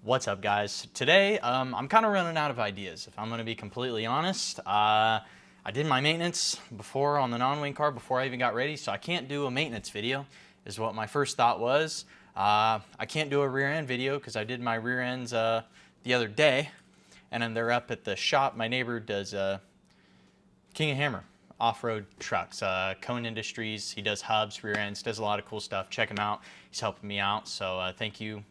What's up, guys? Today, I'm kind of running out of ideas, if I'm going to be completely honest. I did my maintenance before on the non-wing car before I even got ready, so I can't do a maintenance video, is what my first thought was. I can't do a rear end video because I did my rear ends the other day, and then they're up at the shop. My neighbor does King of Hammer off-road trucks, Cone Industries. He does hubs, rear ends, does a lot of cool stuff. Check him out. He's helping me out, so thank you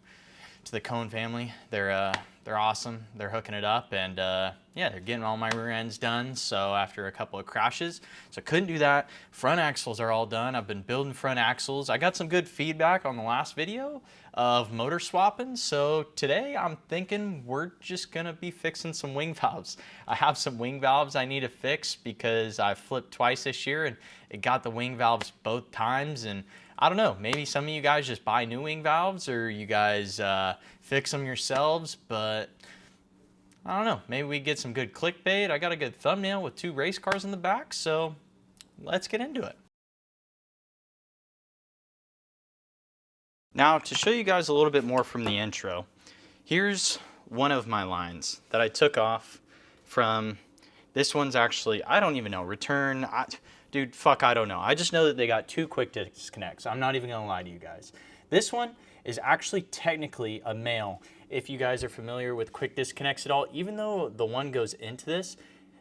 to the Cone family. They're awesome. They're hooking it up, and yeah, they're getting all my rear ends done. So after a couple of crashes, so I couldn't do that. Front axles are all done. I've been building front axles. I got some good feedback on the last video of motor swapping. So today I'm thinking we're just gonna be fixing some wing valves. I have some wing valves I need to fix because I flipped twice this year and it got the wing valves both times. And I don't know, maybe some of you guys just buy new wing valves or you guys fix them yourselves, but I don't know, maybe we get some good clickbait. I got a good thumbnail with 2 race cars in the back, so let's get into it. Now, to show you guys a little bit more from the intro, here's one of my lines that I took off from, this one's actually, I don't even know, return, dude, fuck, I don't know. I just know that they got 2 quick disconnects. I'm not even gonna lie to you guys. This one is actually technically a male. If you guys are familiar with quick disconnects at all, even though the one goes into this,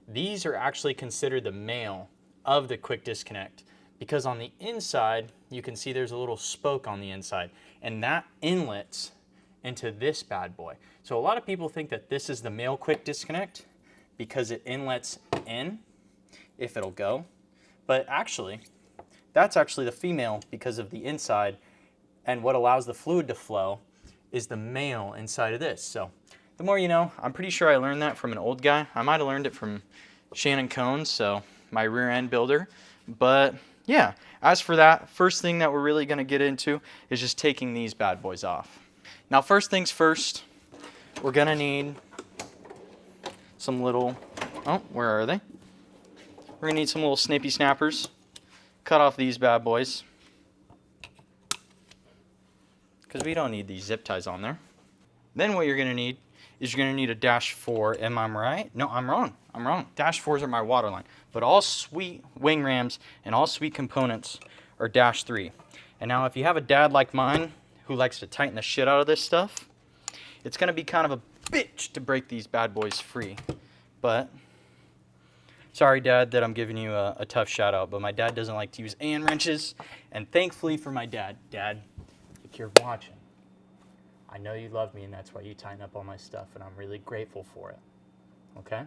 these are actually considered the male of the quick disconnect, because on the inside, you can see there's a little spoke on the inside, and that inlets into this bad boy. So a lot of people think that this is the male quick disconnect because it inlets in, if it'll go. But actually, that's actually the female because of the inside, and what allows the fluid to flow is the male inside of this. So the more you know. I'm pretty sure I learned that from an old guy. I might have learned it from Shannon Cohn, so my rear end builder. But yeah, as for that, first thing that we're really gonna get into is just taking these bad boys off. Now, first things first, we're gonna need some little, oh, where are they? We're gonna need some little snippy snappers. Cut off these bad boys, because we don't need these zip ties on there. Then what you're gonna need is you're gonna need a -4. Am I right? No, I'm wrong. I'm wrong. -4s are my waterline. But all sweet wing rams and all sweet components are -3. And now if you have a dad like mine who likes to tighten the shit out of this stuff, it's gonna be kind of a bitch to break these bad boys free. But sorry, Dad, that I'm giving you a tough shout out, but my dad doesn't like to use Allen wrenches. And thankfully for my dad, if you're watching, I know you love me and that's why you tighten up all my stuff, and I'm really grateful for it, okay?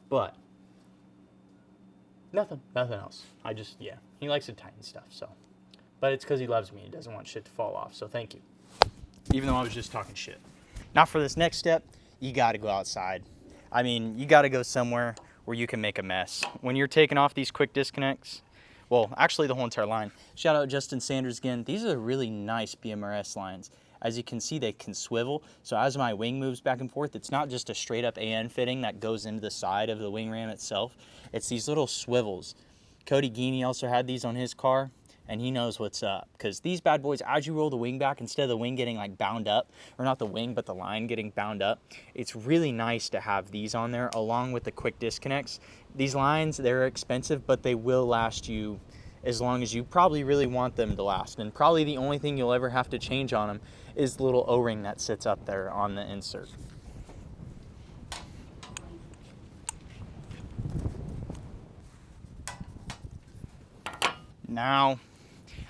But nothing else. Yeah, he likes to tighten stuff, so. But it's because he loves me. He doesn't want shit to fall off, so thank you. Even though I was just talking shit. Now for this next step, you gotta go outside. I mean, you gotta go somewhere where you can make a mess. When you're taking off these quick disconnects, well, actually the whole entire line. Shout out Justin Sanders again. These are really nice BMRS lines. As you can see, they can swivel. So as my wing moves back and forth, it's not just a straight up AN fitting that goes into the side of the wing ram itself. It's these little swivels. Cody Geeney also had these on his car, and he knows what's up. Because these bad boys, as you roll the wing back, instead of the wing getting like bound up, or not the wing, but the line getting bound up, it's really nice to have these on there along with the quick disconnects. These lines, they're expensive, but they will last you as long as you probably really want them to last. And probably the only thing you'll ever have to change on them is the little O-ring that sits up there on the insert. Now,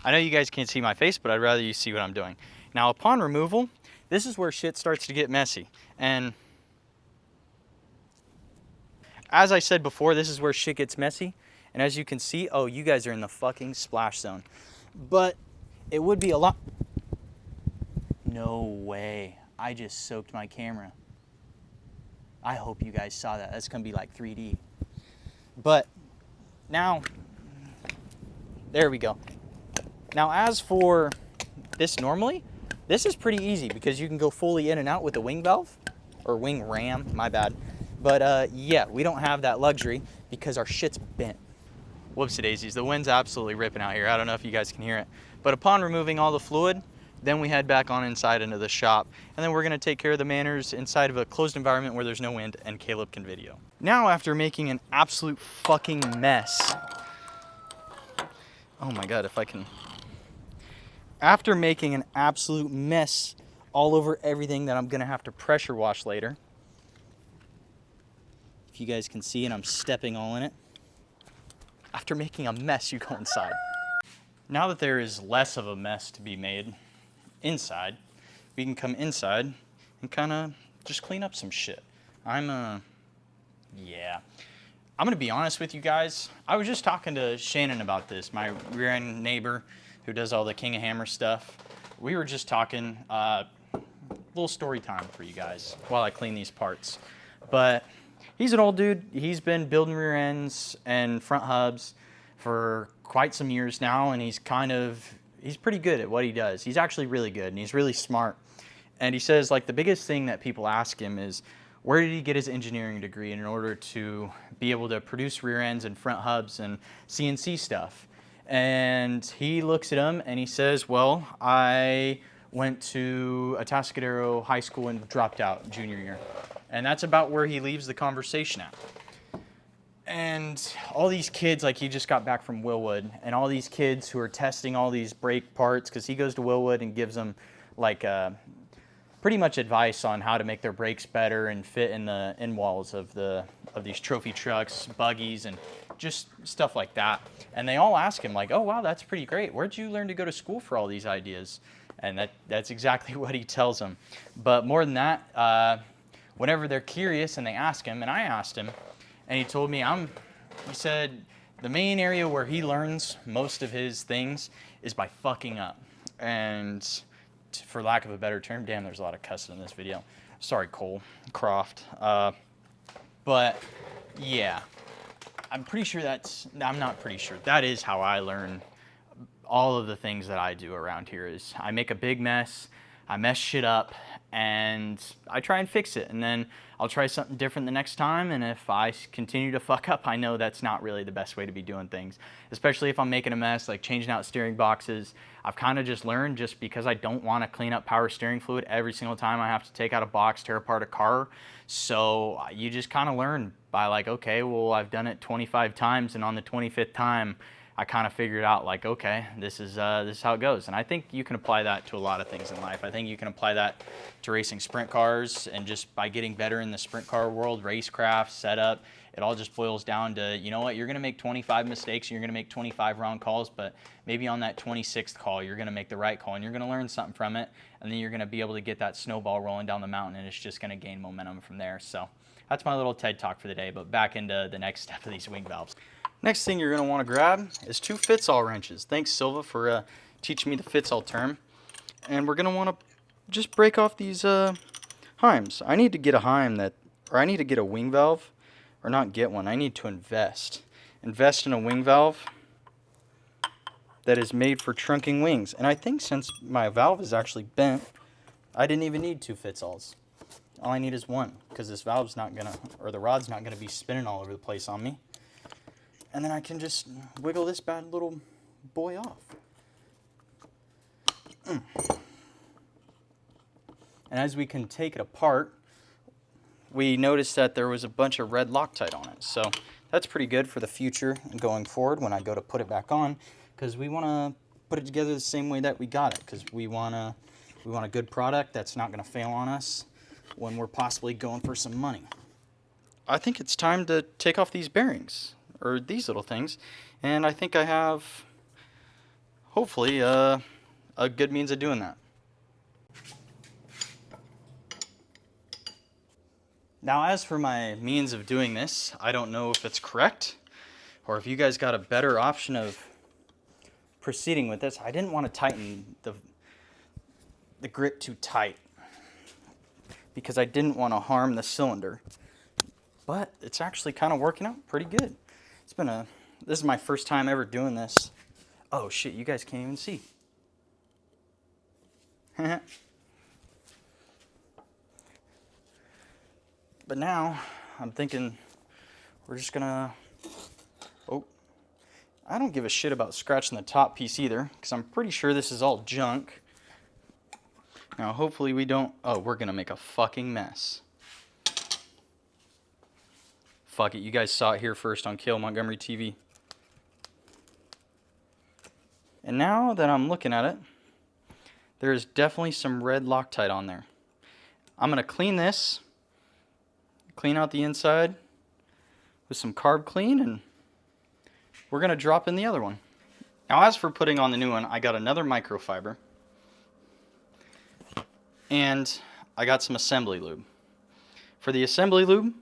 I know you guys can't see my face, but I'd rather you see what I'm doing. Now, upon removal, this is where shit starts to get messy. And as I said before, this is where shit gets messy. And as you can see, oh, you guys are in the fucking splash zone. But it would be a lot. No way. I just soaked my camera. I hope you guys saw that. That's gonna be like 3D. But now, there we go. Now, as for this normally, this is pretty easy because you can go fully in and out with the wing valve, or wing ram, my bad. But yeah, we don't have that luxury because our shit's bent. Whoopsie daisies, the wind's absolutely ripping out here. I don't know if you guys can hear it. But upon removing all the fluid, Then we head back on inside into the shop, and then we're gonna take care of the manners inside of a closed environment where there's no wind and Caleb can video. Now, after making an absolute fucking mess, oh my God, if I can, after making an absolute mess all over everything that I'm gonna have to pressure wash later, if you guys can see, and I'm stepping all in it. After making a mess, you go inside. Now that there is less of a mess to be made inside, we can come inside and kind of just clean up some shit. I'm gonna be honest with you guys. I was just talking to Shannon about this, my rear end neighbor who does all the King of Hammer stuff. We were just talking, little story time for you guys while I clean these parts. But he's an old dude. He's been building rear ends and front hubs for quite some years now, and he's pretty good at what he does. He's actually really good, and he's really smart. And he says, like, the biggest thing that people ask him is, where did he get his engineering degree in order to be able to produce rear ends and front hubs and CNC stuff? And he looks at him and he says, well, I went to Atascadero High School and dropped out junior year. And that's about where he leaves the conversation at. And all these kids, like, he just got back from Willwood, and all these kids who are testing all these brake parts, because he goes to Willwood and gives them, like, pretty much advice on how to make their brakes better and fit in the end walls of these trophy trucks, buggies, and just stuff like that. And they all ask him, like, oh, wow, that's pretty great. Where'd you learn to go to school for all these ideas? And that's exactly what he tells them. But more than that, whenever they're curious and they ask him, and I asked him, and he told me, he said the main area where he learns most of his things is by fucking up. And for lack of a better term, damn, there's a lot of cussing in this video. Sorry, Cole Croft. But yeah, I'm not pretty sure. That is how I learn all of the things that I do around here. Is I make a big mess, I mess shit up, and I try and fix it. And then I'll try something different the next time. And if I continue to fuck up, I know that's not really the best way to be doing things. Especially if I'm making a mess, like changing out steering boxes. I've kind of just learned, just because I don't want to clean up power steering fluid every single time I have to take out a box, tear apart a car. So you just kind of learn by, like, okay, well, I've done it 25 times, and on the 25th time, I kind of figured out, like, okay, this is how it goes. And I think you can apply that to a lot of things in life. I think you can apply that to racing sprint cars, and just by getting better in the sprint car world, racecraft, setup, it all just boils down to, you know what, you're going to make 25 mistakes, and you're going to make 25 wrong calls, but maybe on that 26th call, you're going to make the right call, and you're going to learn something from it, and then you're going to be able to get that snowball rolling down the mountain, and it's just going to gain momentum from there. So that's my little TED Talk for the day, but back into the next step of these wing valves. Next thing you're going to want to grab is 2 fits-all wrenches. Thanks, Silva, for teaching me the fits-all term. And we're going to want to just break off these heims. I need to get a I need to get a wing valve, or not get one. I need to invest in a wing valve that is made for trunking wings. And I think since my valve is actually bent, I didn't even need 2 fits-alls. All I need is one, because this valve's not going to, or the rod's not going to be spinning all over the place on me. And then I can just wiggle this bad little boy off. And as we can take it apart, we noticed that there was a bunch of red Loctite on it. So that's pretty good for the future and going forward when I go to put it back on, because we want to put it together the same way that we got it, because we want a good product that's not going to fail on us when we're possibly going for some money. I think it's time to take off these bearings, or these little things, and I think I have, hopefully, a good means of doing that. Now, as for my means of doing this, I don't know if it's correct, or if you guys got a better option of proceeding with this. I didn't want to tighten the grip too tight, because I didn't want to harm the cylinder, but it's actually kind of working out pretty good. This is my first time ever doing this. Oh shit, you guys can't even see. But now, I'm thinking we're just gonna, I don't give a shit about scratching the top piece either, because I'm pretty sure this is all junk. Now hopefully we don't, oh, we're gonna make a fucking mess. Fuck it, you guys saw it here first on Cale Montgomery TV. And now that I'm looking at it, there's definitely some red Loctite on there. I'm gonna clean this, clean out the inside with some carb clean, and we're gonna drop in the other one. Now as for putting on the new one, I got another microfiber and I got some assembly lube. For the assembly lube,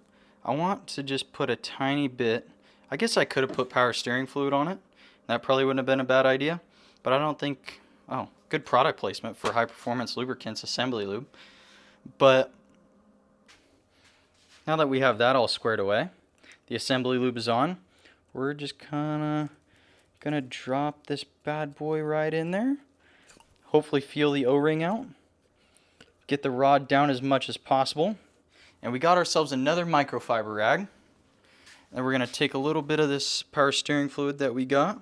I want to just put a tiny bit. I guess I could have put power steering fluid on it. That probably wouldn't have been a bad idea, but I don't think, oh, good product placement for high performance lubricants, assembly lube. But now that we have that all squared away, the assembly lube is on, we're just kind of gonna drop this bad boy right in there. Hopefully feel the O-ring out. Get the rod down as much as possible. And we got ourselves another microfiber rag. And we're gonna take a little bit of this power steering fluid that we got,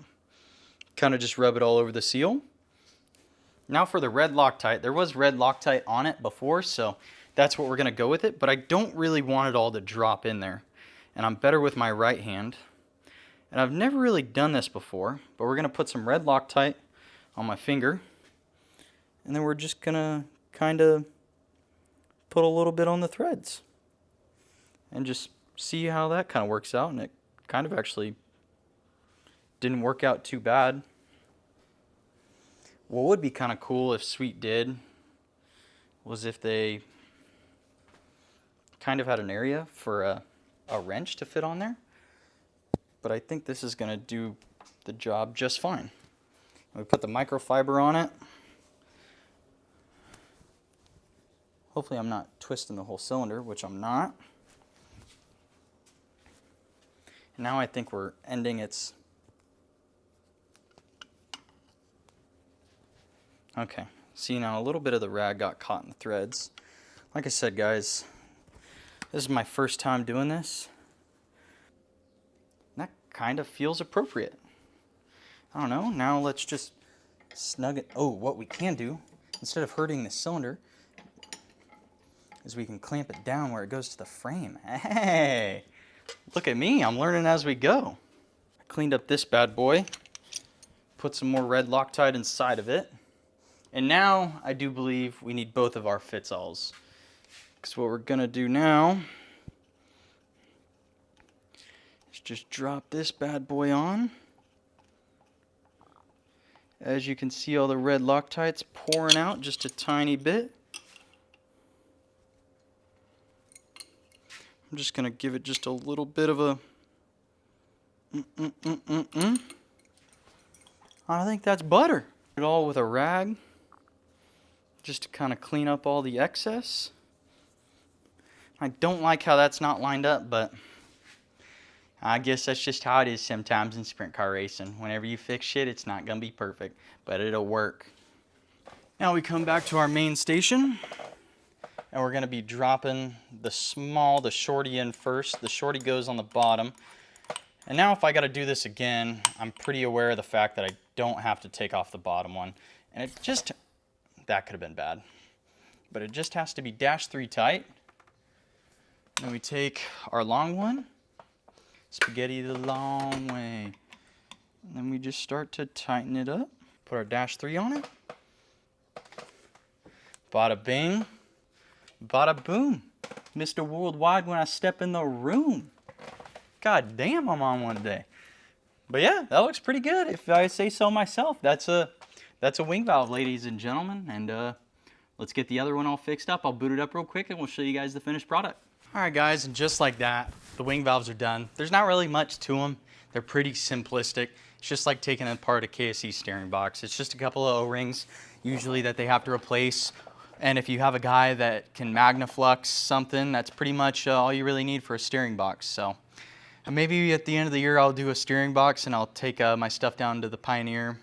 kind of just rub it all over the seal. Now for the red Loctite. There was red Loctite on it before, so that's what we're gonna go with it, but I don't really want it all to drop in there. And I'm better with my right hand. And I've never really done this before, but we're gonna put some red Loctite on my finger. And then we're just gonna kind of put a little bit on the threads. And just see how that kind of works out. And it kind of actually didn't work out too bad. What would be kind of cool if Sweet did was if they kind of had an area for a wrench to fit on there. But I think this is going to do the job just fine. We put the microfiber on it. Hopefully I'm not twisting the whole cylinder, which I'm not. And now I think we're ending its... Okay, see now a little bit of the rag got caught in the threads. Like I said, guys, this is my first time doing this. That kind of feels appropriate. I don't know, now let's just snug it. Oh, what we can do, instead of hurting the cylinder, is we can clamp it down where it goes to the frame. Hey, look at me, I'm learning as we go. I cleaned up this bad boy, put some more red Loctite inside of it. And now I do believe we need both of our fits-alls. Because what we're gonna do now is just drop this bad boy on. As you can see, all the red Loctite's pouring out just a tiny bit. I'm just gonna give it just a little bit of a I think that's butter. It all with a rag, just to kind of clean up all the excess. I don't like how that's not lined up, but I guess that's just how it is sometimes in sprint car racing. Whenever you fix shit, it's not gonna be perfect, but it'll work. Now we come back to our main station, and we're gonna be dropping the shorty in first. The shorty goes on the bottom. And now if I gotta do this again, I'm pretty aware of the fact that I don't have to take off the bottom one. And it just, that could have been bad. But it just has to be -3 tight. Then we take our long one, spaghetti the long way. And then we just start to tighten it up. Put our -3 on it. Bada bing, bada boom. Mr. Worldwide when I step in the room. God damn, I'm on one today. But yeah, that looks pretty good if I say so myself. That's a wing valve, ladies and gentlemen. And let's get the other one all fixed up. I'll boot it up real quick and we'll show you guys the finished product. All right, guys, and just like that, the wing valves are done. There's not really much to them. They're pretty simplistic. It's just like taking apart a KSE steering box. It's just a couple of O-rings, usually, that they have to replace. And if you have a guy that can Magnaflux something, that's pretty much all you really need for a steering box. So maybe at the end of the year, I'll do a steering box and I'll take my stuff down to the Pioneer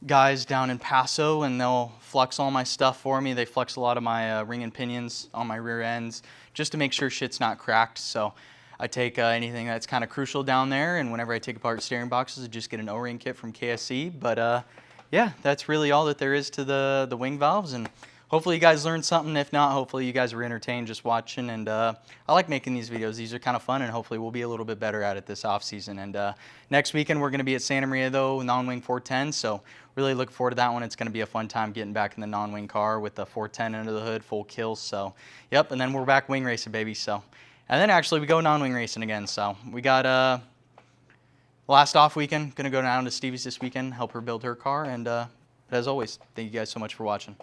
guys down in Paso, and they'll flux all my stuff for me. They flux a lot of my ring and pinions on my rear ends just to make sure shit's not cracked. So I take anything that's kind of crucial down there, and whenever I take apart steering boxes, I just get an O-ring kit from KSE. But yeah, that's really all that there is to the wing valves, and hopefully you guys learned something. If not, hopefully you guys were entertained just watching. And I like making these videos. These are kind of fun, and hopefully we'll be a little bit better at it this off season. And next weekend we're going to be at Santa Maria though, non-wing 410. So really looking forward to that one. It's going to be a fun time getting back in the non-wing car with the 410 under the hood, full kills. So yep, and then we're back wing racing, baby. So and then actually we go non-wing racing again. So we got last off weekend, gonna go down to Stevie's this weekend, help her build her car, and as always, thank you guys so much for watching.